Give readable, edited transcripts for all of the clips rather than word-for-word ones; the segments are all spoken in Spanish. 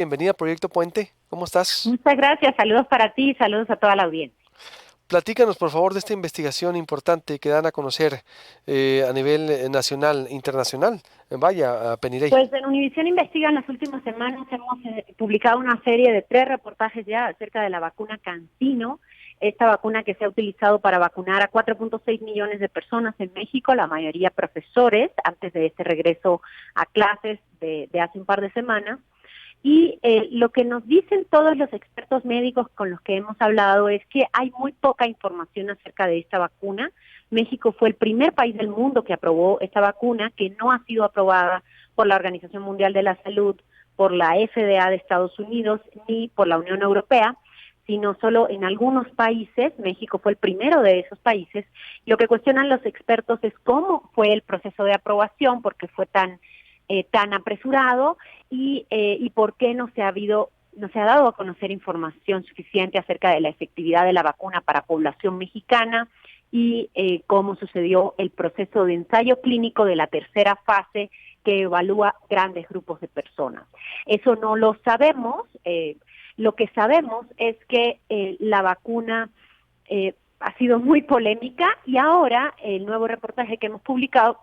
Bienvenida a Proyecto Puente. ¿Cómo estás? Muchas gracias, saludos para ti y saludos a toda la audiencia. Platícanos, por favor, de esta investigación importante que dan a conocer a nivel nacional, internacional. Vaya, a Penirey. Pues en Univisión Investiga en las últimas semanas hemos publicado una serie de 3 reportajes ya acerca de la vacuna CanSino, esta vacuna que se ha utilizado para vacunar a 4.6 millones de personas en México, la mayoría profesores, antes de este regreso a clases de hace un par de semanas. Y lo que nos dicen todos los expertos médicos con los que hemos hablado es que hay muy poca información acerca de esta vacuna. México fue el primer país del mundo que aprobó esta vacuna, que no ha sido aprobada por la Organización Mundial de la Salud, por la FDA de Estados Unidos, ni por la Unión Europea, sino solo en algunos países. México fue el primero de esos países. Lo que cuestionan los expertos es cómo fue el proceso de aprobación, porque fue tan apresurado y por qué no se ha dado a conocer información suficiente acerca de la efectividad de la vacuna para población mexicana y cómo sucedió el proceso de ensayo clínico de la tercera fase que evalúa grandes grupos de personas. Eso no lo sabemos. Lo que sabemos es que la vacuna ha sido muy polémica y ahora el nuevo reportaje que hemos publicado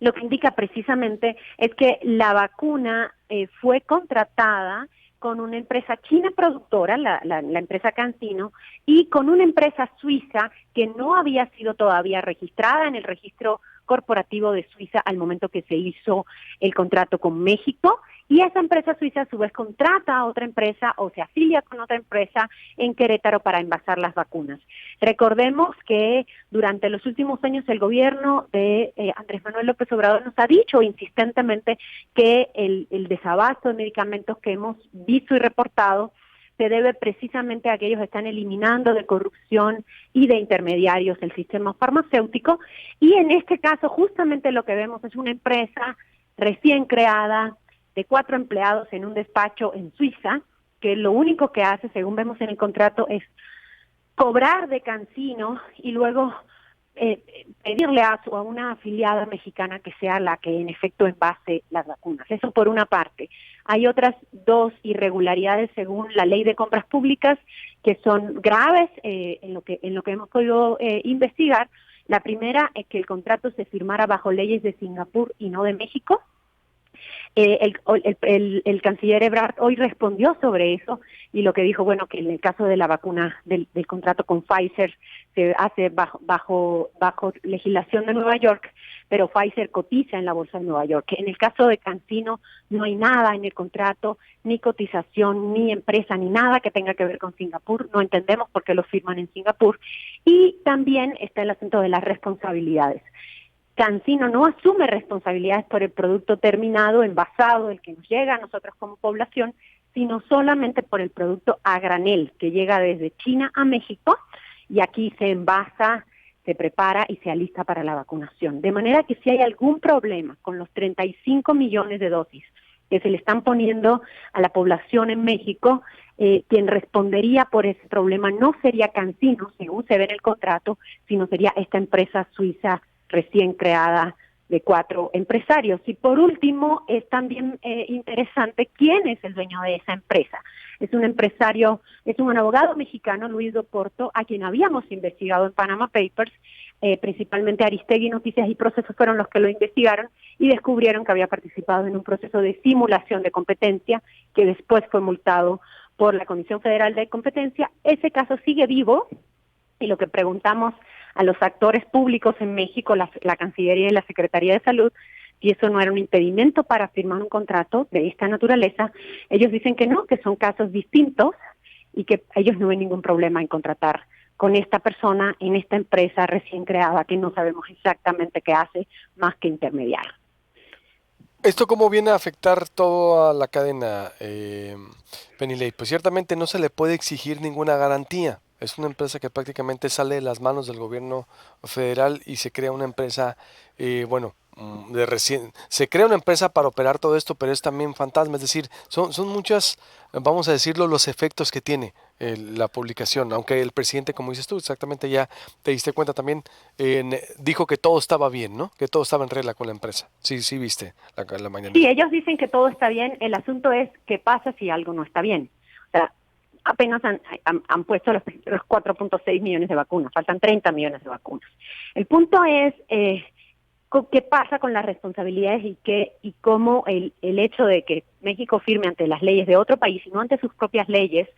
lo que indica precisamente es que la vacuna fue contratada con una empresa china productora, la empresa CanSino, y con una empresa suiza que no había sido todavía registrada en el registro corporativo de Suiza al momento que se hizo el contrato con México, y esa empresa suiza a su vez contrata a otra empresa o se afilia con otra empresa en Querétaro para envasar las vacunas. Recordemos que durante los últimos años el gobierno de Andrés Manuel López Obrador nos ha dicho insistentemente que el desabasto de medicamentos que hemos visto y reportado se debe precisamente a que ellos están eliminando de corrupción y de intermediarios el sistema farmacéutico, y en este caso justamente lo que vemos es una empresa recién creada de 4 empleados en un despacho en Suiza, que lo único que hace, según vemos en el contrato, es cobrar de CanSino y luego pedirle a una afiliada mexicana que sea la que en efecto envase las vacunas. Eso por una parte. Hay otras 2 irregularidades según la ley de compras públicas que son graves en lo que hemos podido investigar. La primera es que el contrato se firmara bajo leyes de Singapur y no de México. El canciller Ebrard hoy respondió sobre eso y lo que dijo, bueno, que en el caso de la vacuna del contrato con Pfizer se hace bajo legislación de Nueva York, pero Pfizer cotiza en la bolsa de Nueva York. En el caso de CanSino no hay nada en el contrato, ni cotización, ni empresa, ni nada que tenga que ver con Singapur. No entendemos por qué lo firman en Singapur. Y también está el asunto de las responsabilidades. CanSino no asume responsabilidades por el producto terminado, envasado, el que nos llega a nosotros como población, sino solamente por el producto a granel, que llega desde China a México, y aquí se envasa, se prepara y se alista para la vacunación. De manera que si hay algún problema con los 35 millones de dosis que se le están poniendo a la población en México, quien respondería por ese problema no sería CanSino, según se ve en el contrato, sino sería esta empresa suiza recién creada de 4 empresarios. Y por último, es también interesante quién es el dueño de esa empresa. Es un empresario, es un abogado mexicano, Luis Doporto, a quien habíamos investigado en Panama Papers, principalmente Aristegui Noticias y Procesos fueron los que lo investigaron y descubrieron que había participado en un proceso de simulación de competencia que después fue multado por la Comisión Federal de Competencia. Ese caso sigue vivo y lo que preguntamos a los actores públicos en México, la Cancillería y la Secretaría de Salud, y eso no era un impedimento para firmar un contrato de esta naturaleza. Ellos dicen que no, que son casos distintos y que ellos no ven ningún problema en contratar con esta persona en esta empresa recién creada que no sabemos exactamente qué hace más que intermediar. ¿Esto cómo viene a afectar toda la cadena, Penilei? Pues ciertamente no se le puede exigir ninguna garantía. Es una empresa que prácticamente sale de las manos del gobierno federal y se crea una empresa, bueno, se crea una empresa para operar todo esto, pero es también fantasma. Es decir, son muchas, vamos a decirlo, los efectos que tiene. la publicación, aunque el presidente, como dices tú, exactamente ya te diste cuenta también, dijo que todo estaba bien, ¿no? Que todo estaba en regla con la empresa. Sí, sí, viste la Sí, mañanera. ellos dicen que todo está bien, el asunto es qué pasa si algo no está bien. O sea, apenas han puesto los 4.6 millones de vacunas, faltan 30 millones de vacunas. El punto es qué pasa con las responsabilidades y cómo el hecho de que México firme ante las leyes de otro país y no ante sus propias leyes,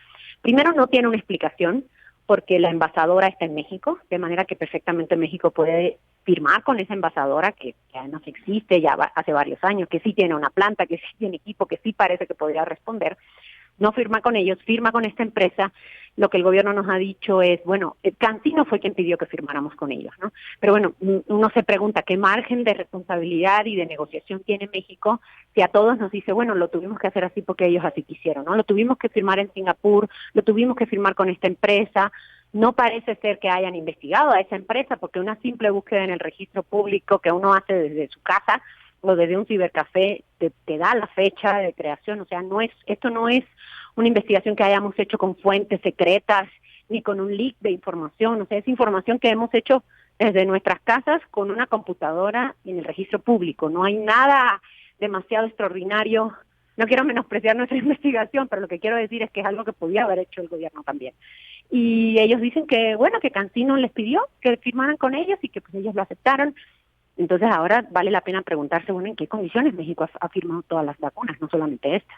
primero no tiene una explicación porque la embajadora está en México, de manera que perfectamente México puede firmar con esa embajadora que además existe ya hace varios años, que sí tiene una planta, que sí tiene equipo, que sí parece que podría responder. No firma con ellos, firma con esta empresa. Lo que el gobierno nos ha dicho es, bueno, Cancino fue quien pidió que firmáramos con ellos, ¿no? Pero bueno, uno se pregunta qué margen de responsabilidad y de negociación tiene México si a todos nos dice, bueno, lo tuvimos que hacer así porque ellos así quisieron, ¿no? Lo tuvimos que firmar en Singapur, lo tuvimos que firmar con esta empresa. No parece ser que hayan investigado a esa empresa porque una simple búsqueda en el registro público que uno hace desde su casa o desde un cibercafé te da la fecha de creación, o sea, esto no es una investigación que hayamos hecho con fuentes secretas ni con un leak de información, o sea, es información que hemos hecho desde nuestras casas con una computadora en el registro público, no hay nada demasiado extraordinario. No quiero menospreciar nuestra investigación, pero lo que quiero decir es que es algo que podía haber hecho el gobierno también. Y ellos dicen que, bueno, que Cancino les pidió que firmaran con ellos y que pues ellos lo aceptaron. Entonces ahora vale la pena preguntarse, bueno, ¿en qué condiciones México ha firmado todas las vacunas, no solamente esta?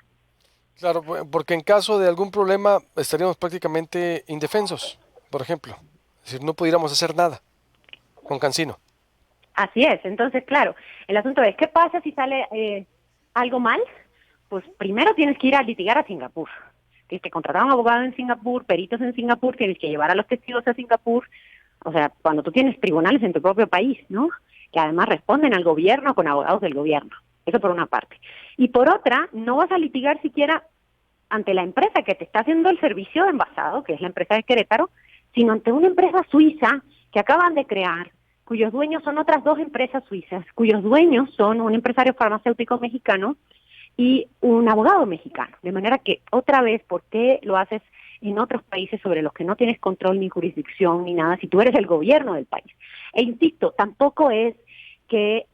Claro, porque en caso de algún problema estaríamos prácticamente indefensos, por ejemplo. Es decir, no pudiéramos hacer nada con Cancino. Así es, entonces claro, el asunto es, ¿qué pasa si sale algo mal? Pues primero tienes que ir a litigar a Singapur. Tienes que contratar a un abogado en Singapur, peritos en Singapur, tienes que llevar a los testigos a Singapur. O sea, cuando tú tienes tribunales en tu propio país, ¿no? Que además responden al gobierno con abogados del gobierno. Eso por una parte. Y por otra, no vas a litigar siquiera ante la empresa que te está haciendo el servicio de envasado, que es la empresa de Querétaro, sino ante una empresa suiza que acaban de crear, cuyos dueños son otras dos empresas suizas, cuyos dueños son un empresario farmacéutico mexicano y un abogado mexicano. De manera que, otra vez, ¿por qué lo haces en otros países sobre los que no tienes control ni jurisdicción ni nada si tú eres el gobierno del país? E insisto, tampoco es que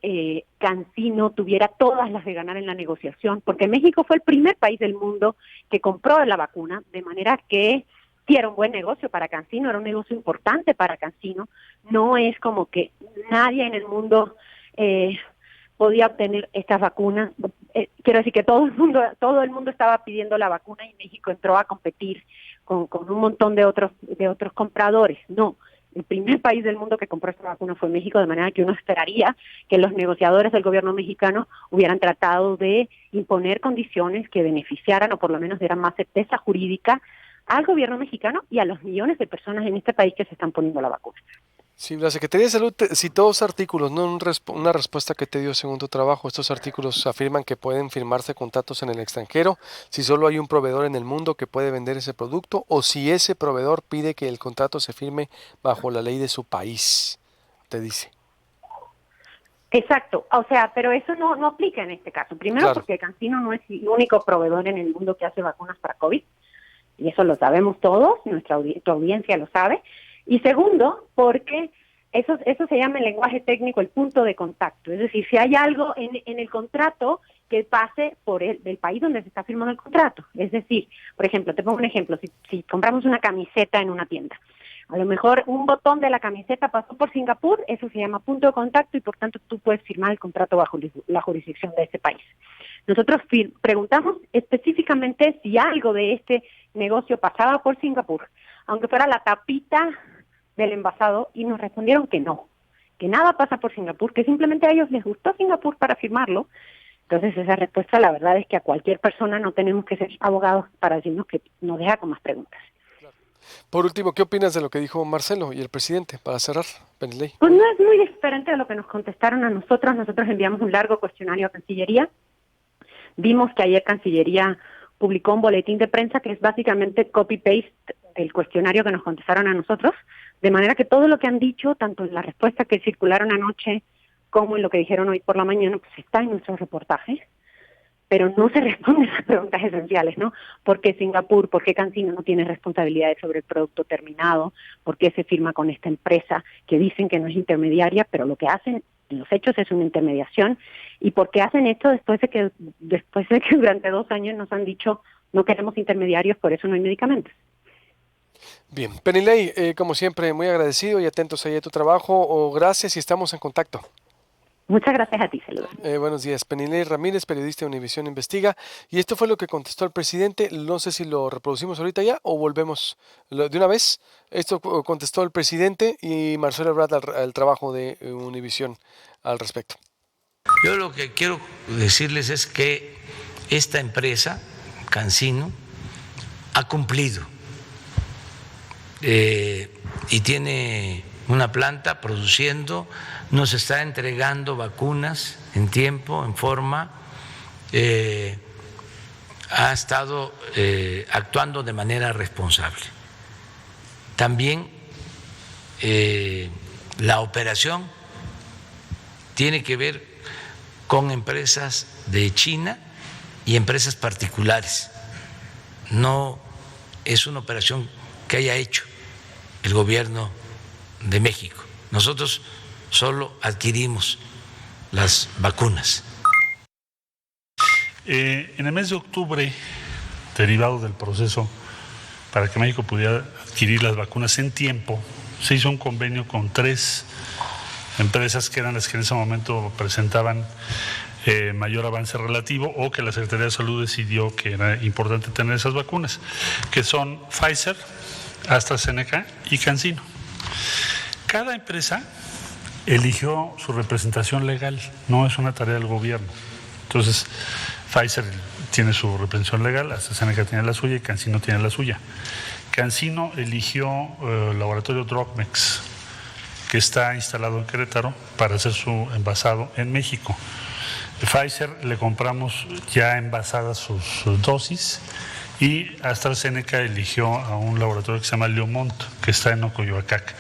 Cancino tuviera todas las de ganar en la negociación, porque México fue el primer país del mundo que compró la vacuna, de manera que sí era un buen negocio para Cancino, era un negocio importante para Cancino. No es como que nadie en el mundo podía obtener estas vacunas. Quiero decir que todo el mundo estaba pidiendo la vacuna y México entró a competir con un montón de otros compradores. No, el primer país del mundo que compró esta vacuna fue México, de manera que uno esperaría que los negociadores del gobierno mexicano hubieran tratado de imponer condiciones que beneficiaran o por lo menos dieran más certeza jurídica al gobierno mexicano y a los millones de personas en este país que se están poniendo la vacuna. Sí, la Secretaría de Salud citó dos artículos, no una respuesta que te dio según tu trabajo. Estos artículos afirman que pueden firmarse contratos en el extranjero si solo hay un proveedor en el mundo que puede vender ese producto o si ese proveedor pide que el contrato se firme bajo la ley de su país, te dice. Exacto, o sea, pero eso no aplica en este caso. Primero Claro, porque Cancino no es el único proveedor en el mundo que hace vacunas para COVID, y eso lo sabemos todos, tu audiencia lo sabe. Y segundo, porque eso se llama en lenguaje técnico el punto de contacto, es decir, si hay algo en el contrato que pase por del país donde se está firmando el contrato. Es decir, por ejemplo, te pongo un ejemplo, si compramos una camiseta en una tienda, a lo mejor un botón de la camiseta pasó por Singapur, eso se llama punto de contacto y por tanto tú puedes firmar el contrato bajo la jurisdicción de ese país. Nosotros preguntamos específicamente si algo de este negocio pasaba por Singapur, aunque fuera la tapita del envasado, y nos respondieron que no, que nada pasa por Singapur, que simplemente a ellos les gustó Singapur para firmarlo. Entonces esa respuesta, la verdad es que a cualquier persona, no tenemos que ser abogados para decirnos, que nos deja con más preguntas. por último, ¿qué opinas de lo que dijo Marcelo y el presidente para cerrar, Penilei? Pues no es muy diferente de lo que nos contestaron a nosotros. Nosotros enviamos un largo cuestionario a Cancillería. Vimos que ayer Cancillería publicó un boletín de prensa que es básicamente copy-paste del cuestionario que nos contestaron a nosotros, de manera que todo lo que han dicho, tanto en la respuesta que circularon anoche como en lo que dijeron hoy por la mañana, pues está en nuestros reportajes. pero no se responden las preguntas esenciales, ¿no? ¿Por qué Singapur, por qué Cancino no tiene responsabilidades sobre el producto terminado? ¿Por qué se firma con esta empresa que dicen que no es intermediaria, pero lo que hacen en los hechos es una intermediación? ¿Y por qué hacen esto después de que durante 2 años nos han dicho no queremos intermediarios, por eso no hay medicamentos? Bien, Penilei, como siempre, muy agradecido y atentos ahí a tu trabajo. Gracias y estamos en contacto. Muchas gracias a ti, saludos. Buenos días, Penilei Ramírez, periodista de Univisión Investiga. Y esto fue lo que contestó el presidente. No sé si lo reproducimos ahorita ya o volvemos de una vez. Esto contestó el presidente y Marcelo Ebrard al trabajo de Univisión al respecto. Yo lo que quiero decirles es que esta empresa, Cancino, ha cumplido y tiene una planta produciendo, nos está entregando vacunas en tiempo, en forma, ha estado actuando de manera responsable. También la operación tiene que ver con empresas de China y empresas particulares. No es una operación que haya hecho el gobierno de México. Nosotros solo adquirimos las vacunas. En el mes de octubre, derivado del proceso para que México pudiera adquirir las vacunas en tiempo, se hizo un convenio con 3 empresas que eran las que en ese momento presentaban mayor avance relativo o que la Secretaría de Salud decidió que era importante tener esas vacunas, que son Pfizer, AstraZeneca y CanSino. Cada empresa eligió su representación legal, no es una tarea del gobierno. Entonces, Pfizer tiene su representación legal, AstraZeneca tiene la suya y CanSino tiene la suya. CanSino eligió el laboratorio Drogmex, que está instalado en Querétaro, para hacer su envasado en México. Pfizer le compramos ya envasadas sus dosis y AstraZeneca eligió a un laboratorio que se llama Leomont, que está en Ocoyoacac.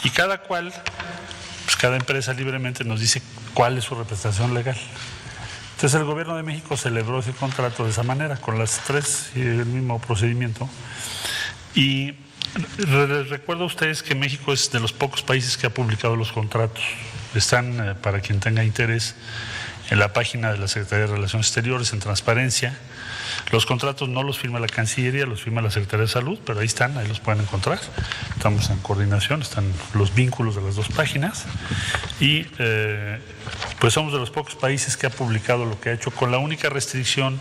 Y cada cual, pues cada empresa libremente nos dice cuál es su representación legal. Entonces el gobierno de México celebró ese contrato de esa manera, con las 3 y el mismo procedimiento. Y les recuerdo a ustedes que México es de los pocos países que ha publicado los contratos. Están, para quien tenga interés, en la página de la Secretaría de Relaciones Exteriores, en transparencia. Los contratos no los firma la Cancillería, los firma la Secretaría de Salud, pero ahí están, ahí los pueden encontrar. Estamos en coordinación, están los vínculos de las 2 páginas. Y pues somos de los pocos países que ha publicado lo que ha hecho, con la única restricción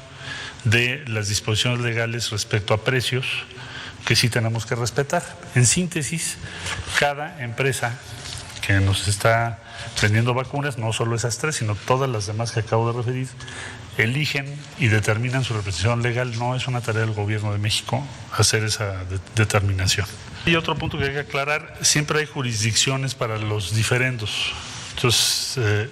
de las disposiciones legales respecto a precios, que sí tenemos que respetar. En síntesis, cada empresa que nos está vendiendo vacunas, no solo esas 3, sino todas las demás que acabo de referir, eligen y determinan su representación legal. No es una tarea del gobierno de México hacer esa determinación. Y otro punto que hay que aclarar, siempre hay jurisdicciones para los diferendos. Entonces,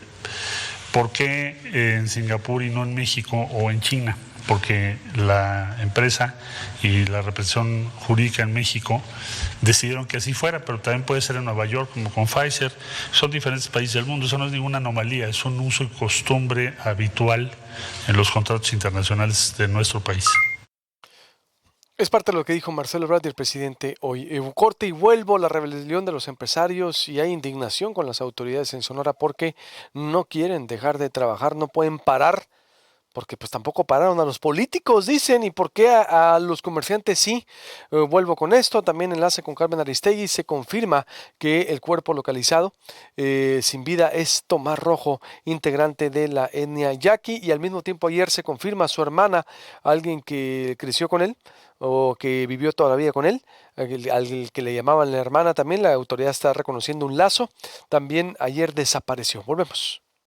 ¿por qué en Singapur y no en México o en China? Porque la empresa y la representación jurídica en México decidieron que así fuera, pero también puede ser en Nueva York, como con Pfizer. Son diferentes países del mundo, eso no es ninguna anomalía, es un uso y costumbre habitual en los contratos internacionales de nuestro país. Es parte de lo que dijo Marcelo Ebrard, el presidente, hoy. Corte y vuelvo, la rebelión de los empresarios, y hay indignación con las autoridades en Sonora porque no quieren dejar de trabajar, no pueden parar, porque pues tampoco pararon a los políticos, dicen, y por qué a los comerciantes sí. Vuelvo con esto, también enlace con Carmen Aristegui. Se confirma que el cuerpo localizado sin vida es Tomás Rojo, integrante de la etnia yaqui, y al mismo tiempo ayer se confirma su hermana, alguien que creció con él o que vivió toda la vida con él, al que le llamaban la hermana también. La autoridad está reconociendo un lazo. También ayer desapareció. Volvemos.